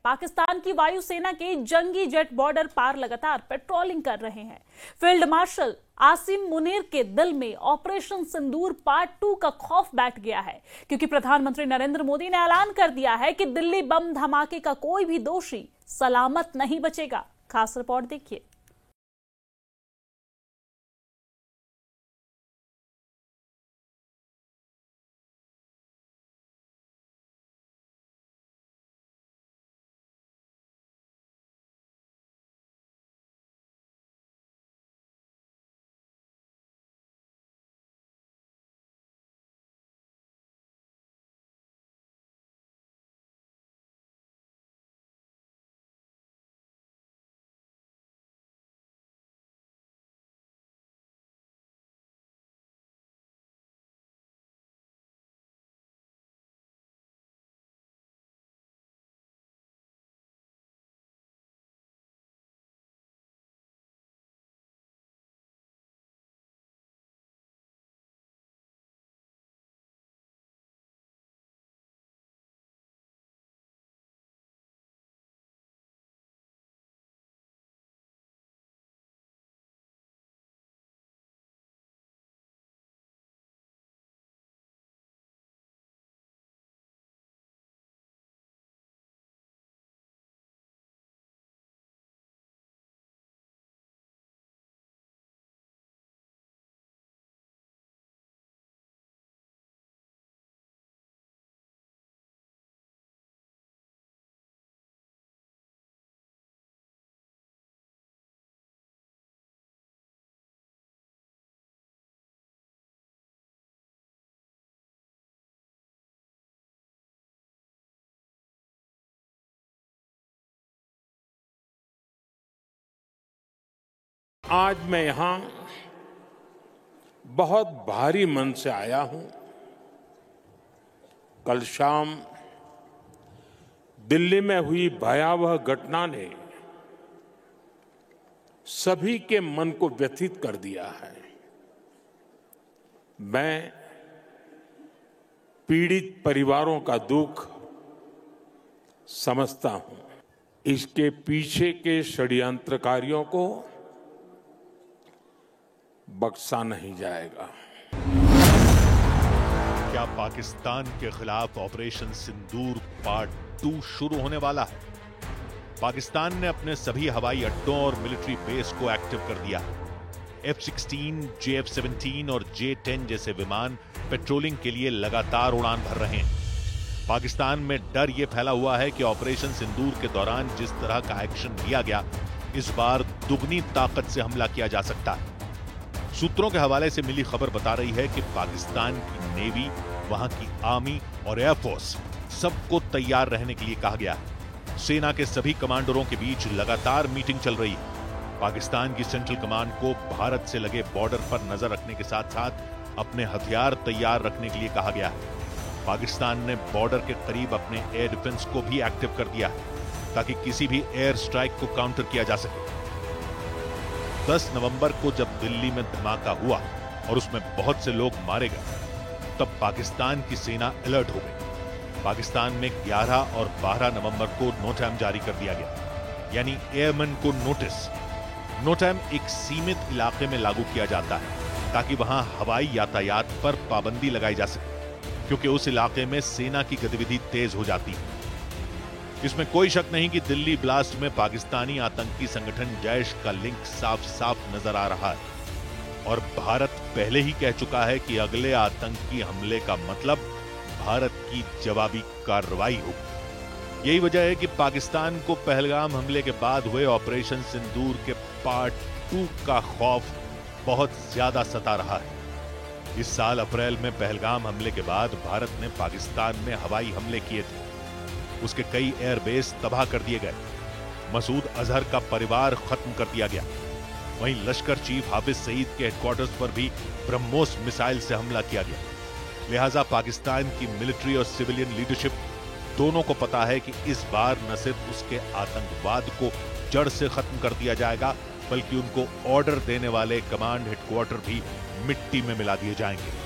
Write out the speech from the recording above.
पाकिस्तान की वायुसेना के जंगी जेट बॉर्डर पार लगातार पेट्रोलिंग कर रहे हैं। फील्ड मार्शल आसिम मुनीर के दिल में ऑपरेशन सिंदूर पार्ट 2 का खौफ बैठ गया है, क्योंकि प्रधानमंत्री नरेंद्र मोदी ने ऐलान कर दिया है कि दिल्ली बम धमाके का कोई भी दोषी सलामत नहीं बचेगा। खास रिपोर्ट देखिए। आज मैं यहां बहुत भारी मन से आया हूं। कल शाम दिल्ली में हुई भयावह घटना ने सभी के मन को व्यथित कर दिया है। मैं पीड़ित परिवारों का दुख समझता हूं। इसके पीछे के षड्यंत्रकारियों को बख्शा नहीं जाएगा। क्या पाकिस्तान के खिलाफ ऑपरेशन सिंदूर पार्ट 2 शुरू होने वाला है? पाकिस्तान ने अपने सभी हवाई अड्डों और मिलिट्री बेस को एक्टिव कर दिया है। F-16, JF-17 और J-10 जैसे विमान पेट्रोलिंग के लिए लगातार उड़ान भर रहे हैं। पाकिस्तान में डर यह फैला हुआ है कि ऑपरेशन सिंदूर के दौरान जिस तरह का एक्शन लिया गया, इस बार दुगनी ताकत से हमला किया जा सकता है। सूत्रों के हवाले से मिली खबर बता रही है कि पाकिस्तान की नेवी, वहां की आर्मी और एयरफोर्स सबको तैयार रहने के लिए कहा गया है। सेना के सभी कमांडरों के बीच लगातार मीटिंग चल रही है। पाकिस्तान की सेंट्रल कमांड को भारत से लगे बॉर्डर पर नजर रखने के साथ साथ अपने हथियार तैयार रखने के लिए कहा गया है। पाकिस्तान ने बॉर्डर के करीब अपने एयर डिफेंस को भी एक्टिव कर दिया है, ताकि किसी भी एयर स्ट्राइक को काउंटर किया जा सके। 10 नवंबर को जब दिल्ली में धमाका हुआ और उसमें बहुत से लोग मारे गए, तब पाकिस्तान की सेना अलर्ट हो गई। पाकिस्तान में 11 और 12 नवंबर को नोटैम जारी कर दिया गया, यानी एयरमैन को नोटिस। नोटैम एक सीमित इलाके में लागू किया जाता है ताकि वहां हवाई यातायात पर पाबंदी लगाई जा सके, क्योंकि उस इलाके में सेना की गतिविधि तेज हो जाती है। इसमें कोई शक नहीं कि दिल्ली ब्लास्ट में पाकिस्तानी आतंकी संगठन जैश का लिंक साफ साफ नजर आ रहा है और भारत पहले ही कह चुका है कि अगले आतंकी हमले का मतलब भारत की जवाबी कार्रवाई होगी। यही वजह है कि पाकिस्तान को पहलगाम हमले के बाद हुए ऑपरेशन सिंदूर के पार्ट 2 का खौफ बहुत ज्यादा सता रहा है। इस साल अप्रैल में पहलगाम हमले के बाद भारत ने पाकिस्तान में हवाई हमले किए थे। उसके कई एयरबेस तबाह कर दिए गए। मसूद अजहर का परिवार खत्म कर दिया गया। वहीं लश्कर चीफ हाफिज सईद के हेडक्वार्टर्स पर भी ब्रह्मोस मिसाइल से हमला किया गया। लिहाजा पाकिस्तान की मिलिट्री और सिविलियन लीडरशिप दोनों को पता है कि इस बार न सिर्फ उसके आतंकवाद को जड़ से खत्म कर दिया जाएगा, बल्कि उनको ऑर्डर देने वाले कमांड हेडक्वार्टर भी मिट्टी में मिला दिए जाएंगे।